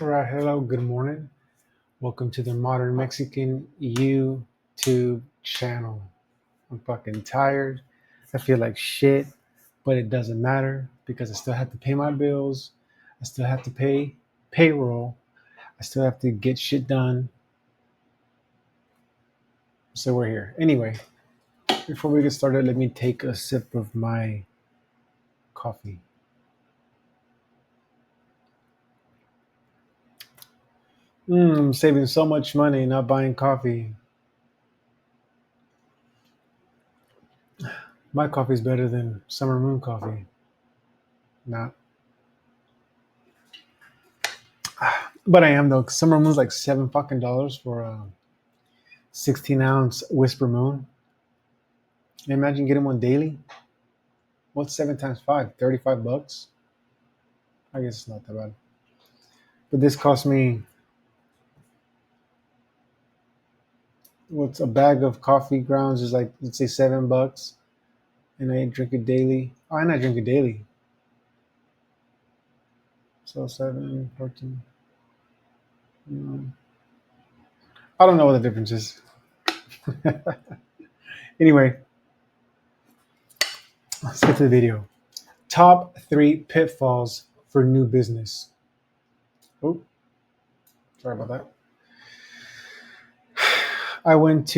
All right, hello, good morning. Welcome to the Modern Mexican YouTube channel. I'm fucking tired. I feel like shit, but it doesn't matter because I still have to pay my bills. I still have to pay payroll. I still have to get shit done. So we're here. Anyway, before we get started, let me take a sip of my coffee. I'm saving so much money not buying coffee. My coffee is better than Summer Moon coffee. Not. But I am though. 'Cause Summer Moon's like $7 for a 16-ounce Whisper Moon. Imagine getting one daily. What's 7 times 5? $35. I guess it's not that bad. But this cost me what's a bag of coffee grounds is like let's say $7, and I drink it daily. Oh, and I drink it daily. So 7, 14. mm, I don't know what the difference is. Anyway, let's get to the video. Top 3 pitfalls for new business. Oh, sorry about that. I was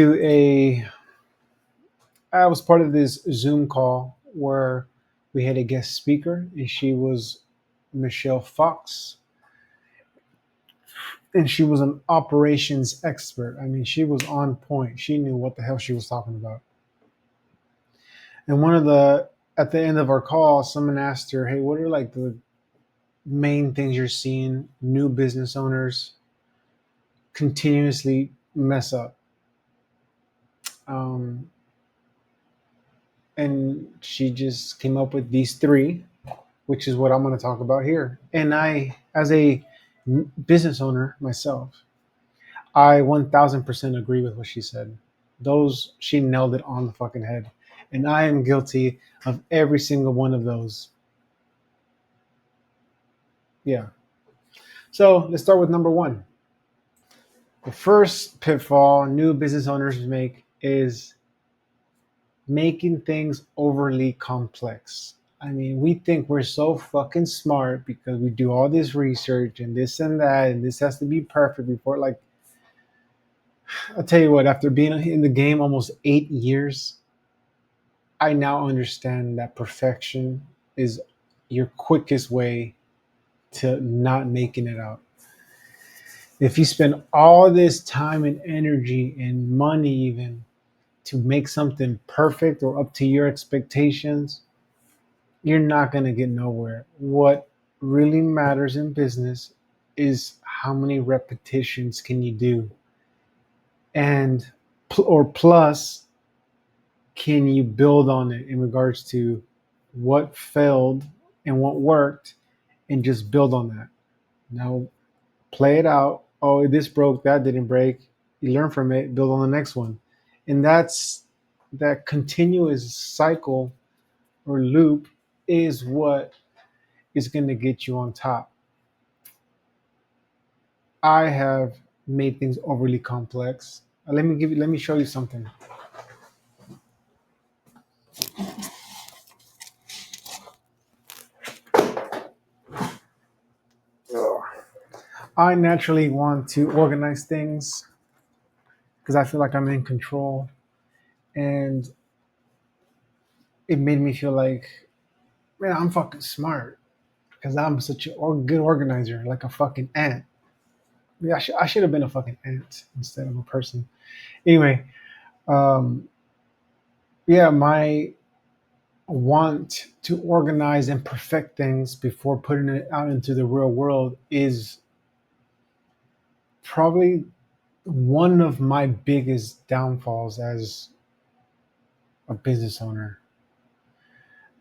part of this Zoom call where we had a guest speaker, and she was Michelle Fox, and she was an operations expert. I mean, she was on point. She knew what the hell she was talking about. And at the end of our call, someone asked her, "Hey, what are like the main things you're seeing new business owners continuously mess up?" Um, and she just came up with these three, which is what I'm going to talk about here. And I, as a business owner myself, I 1000% agree with what she said. She nailed it on the fucking head. And I am guilty of every single one of those. Yeah. So let's start with number one. The first pitfall new business owners make is making things overly complex. I mean, we think we're so fucking smart because we do all this research and this and that, and this has to be perfect before. Like, I'll tell you what, after being in the game almost 8 years, I now understand that perfection is your quickest way to not making it out. If you spend all this time and energy and money, even to make something perfect or up to your expectations, you're not going to get nowhere. What really matters in business is how many repetitions can you do, and or plus can you build on it in regards to what failed and what worked, and just build on that. Now play it out. Oh, this broke, that didn't break. You learn from it, build on the next one. And that continuous cycle or loop is what is going to get you on top. I have made things overly complex. Let me show you something. I naturally want to organize things because I feel like I'm in control, and it made me feel like, man, I'm fucking smart because I'm such a good organizer, like a fucking ant. Yeah, I should have been a fucking ant instead of a person. Anyway, um, yeah, my want to organize and perfect things before putting it out into the real world is probably one of my biggest downfalls as a business owner.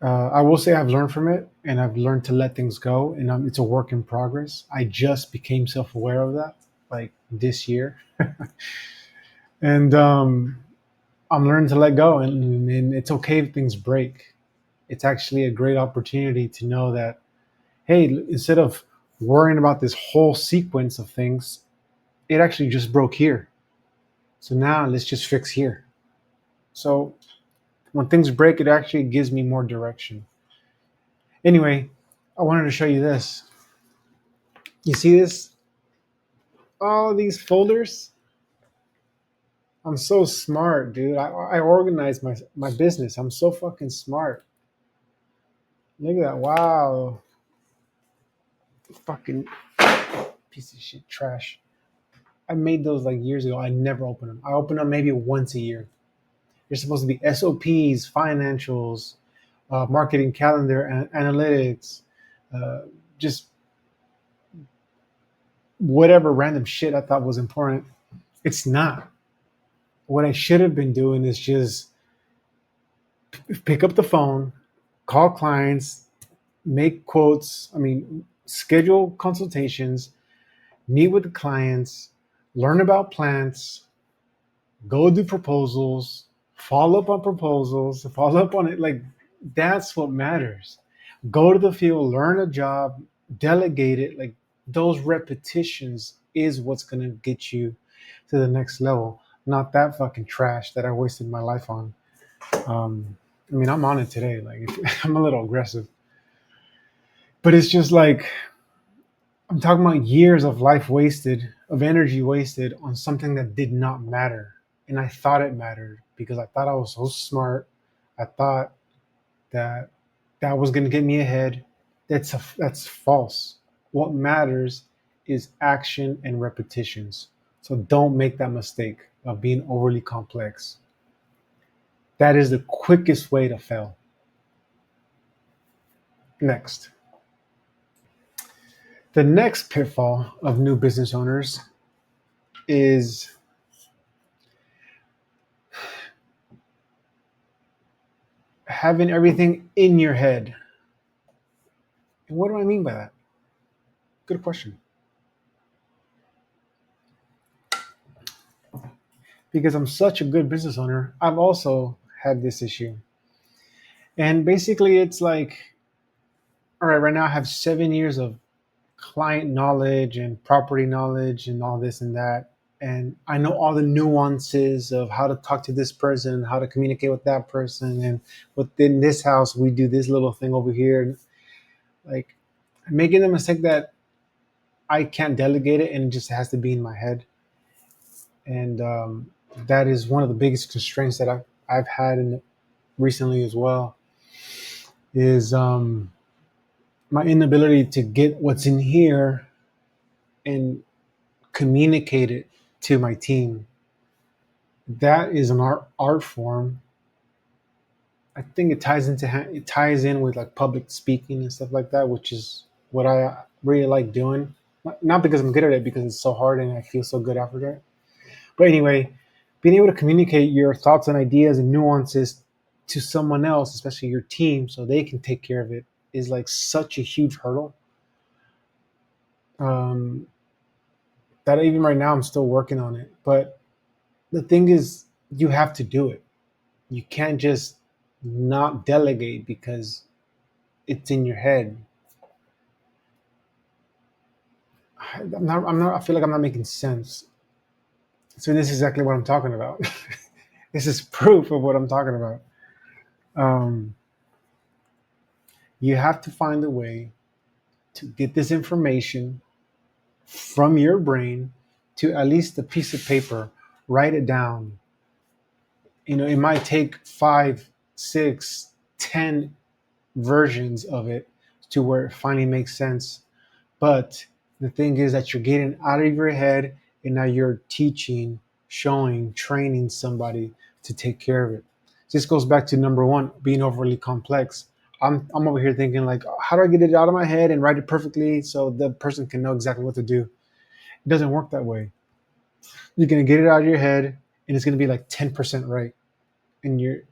I will say I've learned from it, and I've learned to let things go, and it's a work in progress. I just became self aware of that like this year, and I'm learning to let go, and it's okay if things break. It's actually a great opportunity to know that, hey, instead of worrying about this whole sequence of things, it actually just broke here. So now let's just fix here. So when things break, it actually gives me more direction. Anyway, I wanted to show you this. You see this? All these folders. I'm so smart, dude. I organize my business. I'm so fucking smart. Look at that. Wow. Fucking piece of shit trash. I made those like years ago. I never open them. I open them maybe once a year. They're supposed to be SOPs, financials, marketing calendar, analytics, uh, just whatever random shit I thought was important. It's not. What I should have been doing is just pick up the phone, call clients, make quotes. I mean, schedule consultations, meet with the clients, learn about plants, go do proposals, follow up on proposals, follow up on it. Like, that's what matters. Go to the field, learn a job, delegate it. Like, those repetitions is what's going to get you to the next level, not that fucking trash that I wasted my life on. I mean, I'm on it today. Like, I'm a little aggressive, but it's just like, I'm talking about years of life wasted, of energy wasted on something that did not matter. And I thought it mattered because I thought I was so smart. I thought that that was going to get me ahead. That's false. What matters is action and repetitions. So don't make that mistake of being overly complex. That is the quickest way to fail. Next. The next pitfall of new business owners is having everything in your head. And what do I mean by that? Good question. Because I'm such a good business owner, I've also had this issue. And basically, it's like, all right, right now I have 7 years of client knowledge and property knowledge and all this and that. And I know all the nuances of how to talk to this person, how to communicate with that person. And within this house, we do this little thing over here. Like, making the mistake that I can't delegate it and it just has to be in my head. And that is one of the biggest constraints that I've had recently as well, is my inability to get what's in here and communicate it to my team. That is an art form. I think it ties in with like public speaking and stuff like that, which is what I really like doing. Not because I'm good at it, because it's so hard and I feel so good after that. But anyway, being able to communicate your thoughts and ideas and nuances to someone else, especially your team, so they can take care of it, is like such a huge hurdle. Um, that even right now I'm still working on it. But the thing is, you have to do it. You can't just not delegate because it's in your head. I feel like I'm not making sense. So this is exactly what I'm talking about. This is proof of what I'm talking about. Um, you have to find a way to get this information from your brain to at least a piece of paper, write it down. It might take 5, 6, 10 versions of it to where it finally makes sense. But the thing is that you're getting out of your head and now you're teaching, showing, training somebody to take care of it. This goes back to number one, being overly complex. I'm over here thinking like, how do I get it out of my head and write it perfectly so the person can know exactly what to do? It doesn't work that way. You're gonna get it out of your head and it's gonna be like 10% right. And you're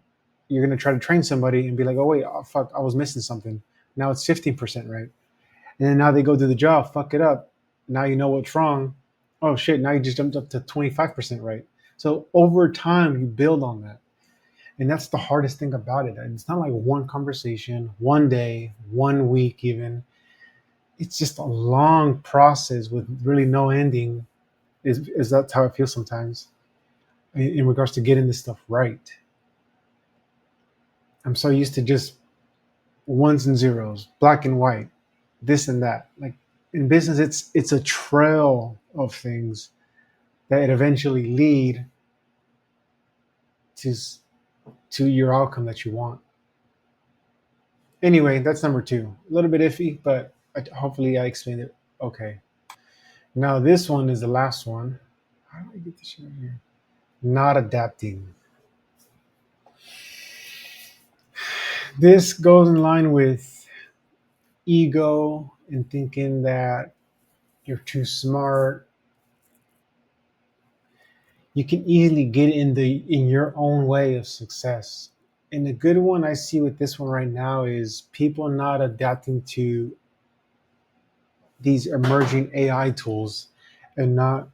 gonna try to train somebody and be like, oh wait, oh, fuck, I was missing something. Now it's 15% right. And then now they go do the job, fuck it up. Now you know what's wrong. Oh shit, now you just jumped up to 25% right. So over time, you build on that. And that's the hardest thing about it. It's not like one conversation, one day, one week even. it's just a long process with really no ending. Is That's how I feel sometimes in regards to getting this stuff right. I'm so used to just ones and zeros, black and white, this and that. Like in business, it's a trail of things that eventually lead to to your outcome that you want. Anyway, that's number two. A little bit iffy, but hopefully I explained it okay. Now this one is the last one. How do I get this shit out here? Not adapting. This goes in line with ego and thinking that you're too smart. You can easily get in your own way of success. And the good one I see with this one right now is people not adapting to these emerging AI tools and not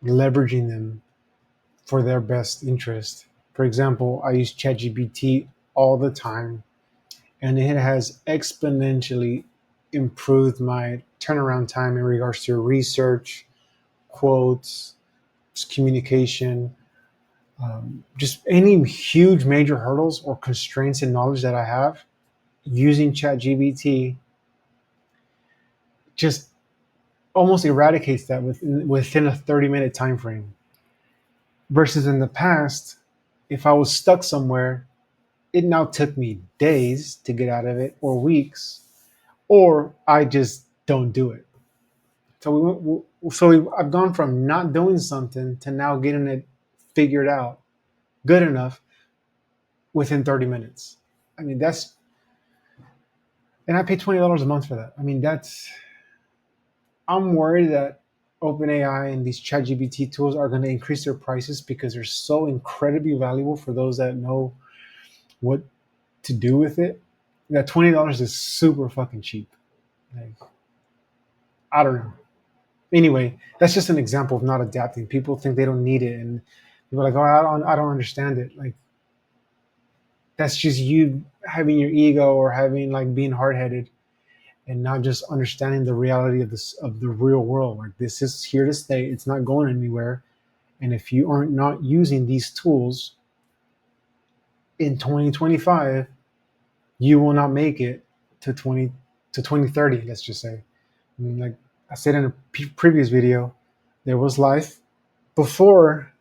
leveraging them for their best interest. For example, I use ChatGPT all the time, and it has exponentially improved my turnaround time in regards to research, quotes, communication, just any huge major hurdles or constraints in knowledge that I have. Using ChatGPT just almost eradicates that within a 30-minute time frame. Versus in the past, if I was stuck somewhere, it now took me days to get out of it, or weeks, or I just don't do it. I've gone from not doing something to now getting it figured out good enough within 30 minutes. I mean, and I pay $20 a month for that. I mean, I'm worried that OpenAI and these ChatGPT tools are going to increase their prices because they're so incredibly valuable for those that know what to do with it. That $20 is super fucking cheap. Like, I don't know. Anyway, that's just an example of not adapting. People think they don't need it, and people are like, "Oh, I don't understand it." Like, that's just you having your ego or having like being hard headed and not just understanding the reality of this of the real world. Like, this is here to stay. It's not going anywhere. And if you aren't not using these tools in 2025, you will not make it to 2030. Let's just say. I mean, like I said in a previous video, there was life before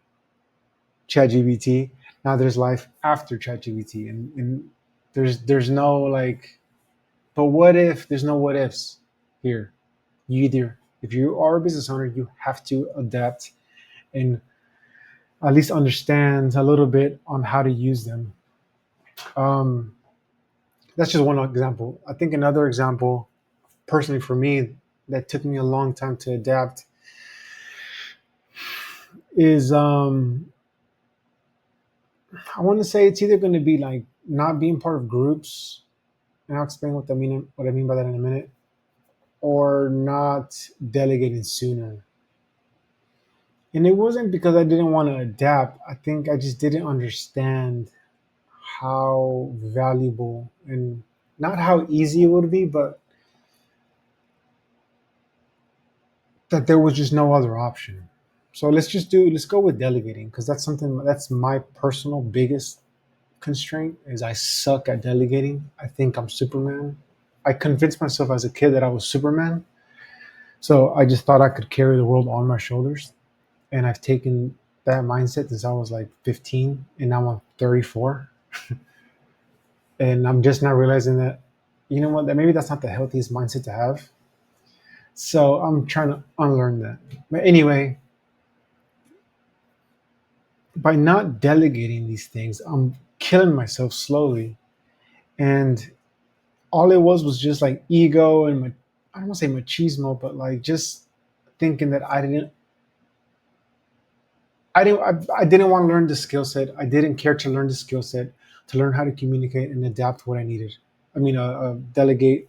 ChatGPT. Now there's life after ChatGPT, and there's no like. But what if there's no what ifs here? You either, if you are a business owner, you have to adapt and at least understand a little bit on how to use them. Um, that's just one example. I think another example, personally for me, that took me a long time to adapt is I want to say it's either going to be like not being part of groups, and I'll explain what I mean by that in a minute, or not delegating sooner. And it wasn't because I didn't want to adapt. I think I just didn't understand how valuable and not how easy it would be, but that there was just no other option. So let's go with delegating because that's my personal biggest constraint is I suck at delegating. I think I'm Superman. I convinced myself as a kid that I was Superman. So I just thought I could carry the world on my shoulders. And I've taken that mindset since I was like 15 and now I'm 34. And I'm just not realizing that, you know what, that maybe that's not the healthiest mindset to have. So I'm trying to unlearn that. But anyway, by not delegating these things, I'm killing myself slowly. And all it was just like ego and I don't want to say machismo, but like just thinking that I didn't want to learn the skill set. I didn't care to learn the skill set to learn how to communicate and adapt what I needed. Delegate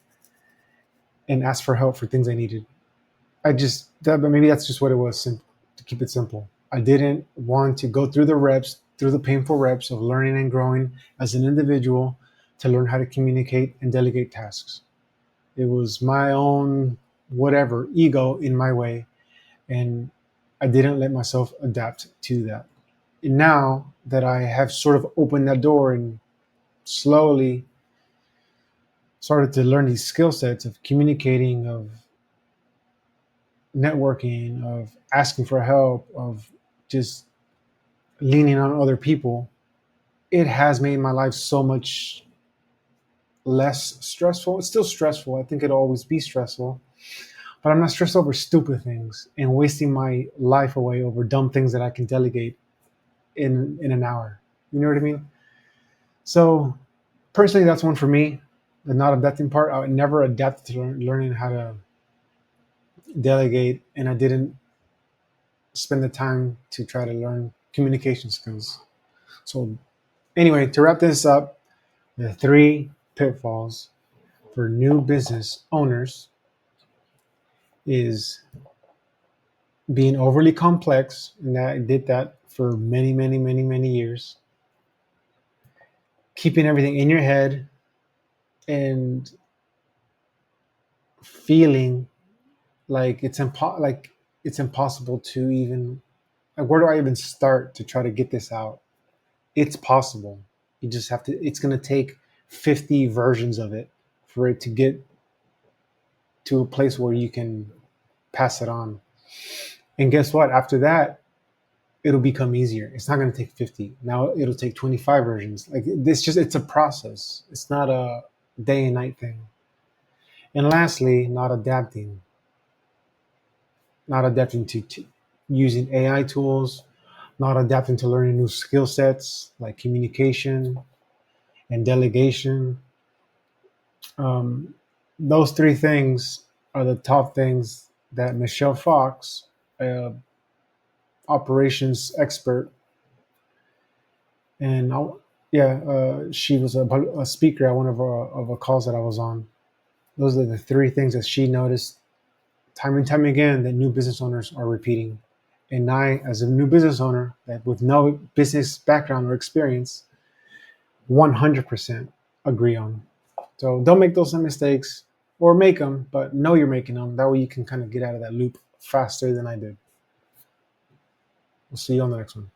and ask for help for things I needed. But maybe that's just what it was. To keep it simple, I didn't want to go through the painful reps of learning and growing as an individual to learn how to communicate and delegate tasks. It was my own whatever ego in my way, and I didn't let myself adapt to that. And now that I have sort of opened that door and slowly started to learn these skill sets of communicating, of networking, of asking for help, of just leaning on other people, it has made my life so much less stressful. It's still stressful. I think it'll always be stressful, but I'm not stressed over stupid things and wasting my life away over dumb things that I can delegate in an hour. You know what I mean? So personally, that's one for me. The not adapting part, I would never adapt to learning how to delegate, and I didn't spend the time to try to learn communication skills. So anyway, to wrap this up, the three pitfalls for new business owners is being overly complex, and that I did that for many, many, many, many years. Keeping everything in your head and feeling like it's impossible to even, like, where do I even start to try to get this out? It's possible. You just have to. It's going to take 50 versions of it for it to get to a place where you can pass it on. And guess what? After that, it'll become easier. It's not going to take 50. Now it'll take 25 versions. Like this, just it's a process. It's not a day and night thing. And lastly, not adapting to using AI tools, not adapting to learning new skill sets like communication and delegation. Um, those three things are the top things that Michelle Fox, operations expert, and she was a speaker at one of a calls that I was on. Those are the three things that she noticed time and time again that new business owners are repeating. And I, as a new business owner that with no business background or experience, 100% agree on. So don't make those mistakes, or make them, but know you're making them. That way you can kind of get out of that loop faster than I did. We'll see you on the next one.